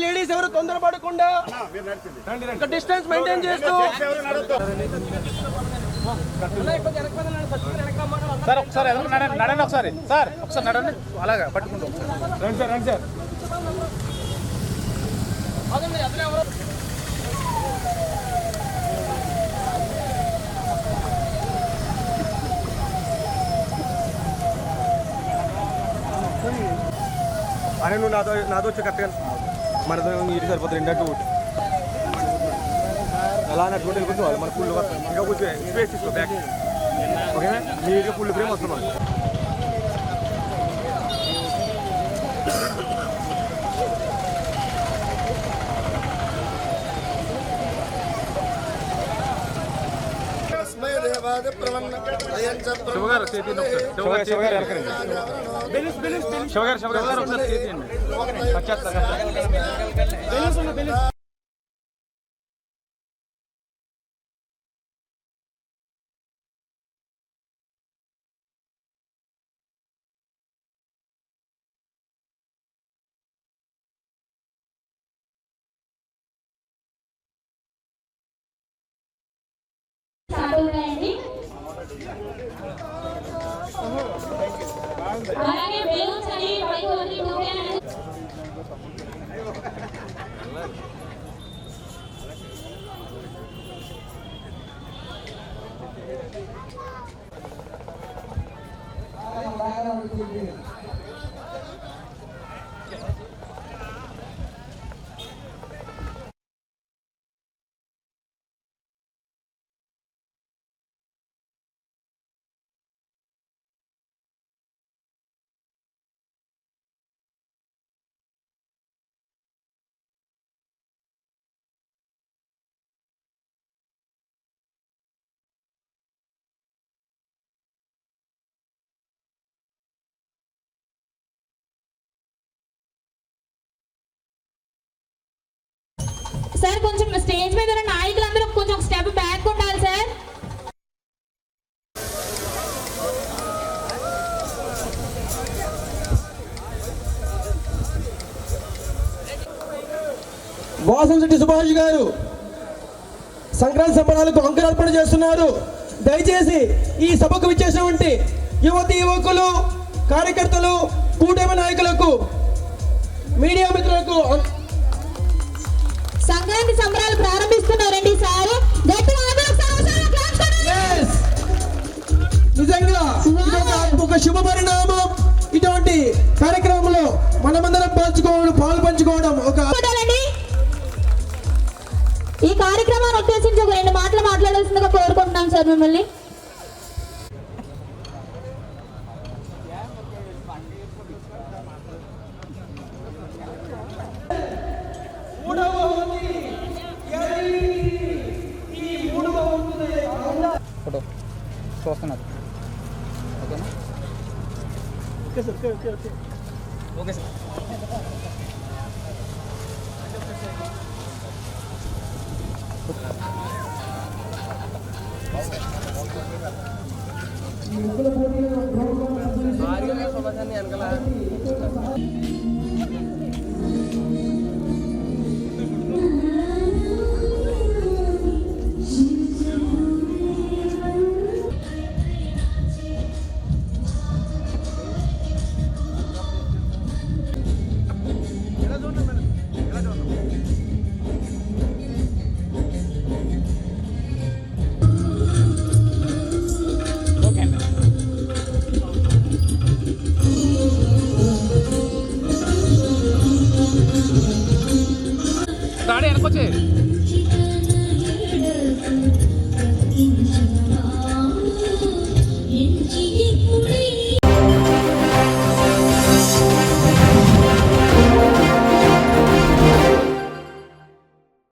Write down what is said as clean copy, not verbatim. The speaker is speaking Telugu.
లేడీస్ ఎవరు తొందరపడకుండా డిస్టెన్స్ మెయింటైన్ చేస్తూ సార్ ఒకసారి నడండి ఒకసారి సార్ ఒకసారి నడండి అలాగా పట్టుకుంటాం రండి సార్ రండి సార్ అరే నువ్వు నాతో వచ్చి కరెక్ట్గా మనతో నీరు సరిపోతుంది ఇంటూ అలా అన్నటువంటి వెళ్ళిపోతుంది మన ఫుల్ ఇంకా కొంచెం స్పేస్ తీసుకో బ్యాక్ ఓకేనా నీట్గా ఫుల్ ఫ్రేమ్ వస్తున్నాం అలాగే బెలూన్స్ అని పైకి ఓన్లీ 2 క్యాన్ సార్ కొంచెం స్టేజ్ మీద ఉన్న నాయకులందరూ కొంచెం స్టెప్ బ్యాక్ ఉండాలి సార్. వాసంశెట్టి సుభాష్ గారు సంక్రాంతి సంబరాలకు అంకురార్పణ చేస్తున్నారు. దయచేసి ఈ సభకు విచ్చేసినటువంటి యువతి యువకులు కార్యకర్తలు కూటమి నాయకులకు మీడియా మిత్రులకు సంక్రాంతి సంబరాలు ప్రారంభిస్తున్నారండి సార్. నిజంగా ఒక శుభ పరిణామం. ఇటువంటి కార్యక్రమంలో మనమందరం పాలు పంచుకోవడం ఒక ఈ కార్యక్రమాన్ని ఉద్దేశించి ఒక 2 మాటలు మాట్లాడాల్సిందిగా కోరుకుంటున్నాం సార్ మిమ్మల్ని. ఫోటో చూస్తున్నారు ఓకేనా? ఓకే సార్ ఓకే సార్ పోటీ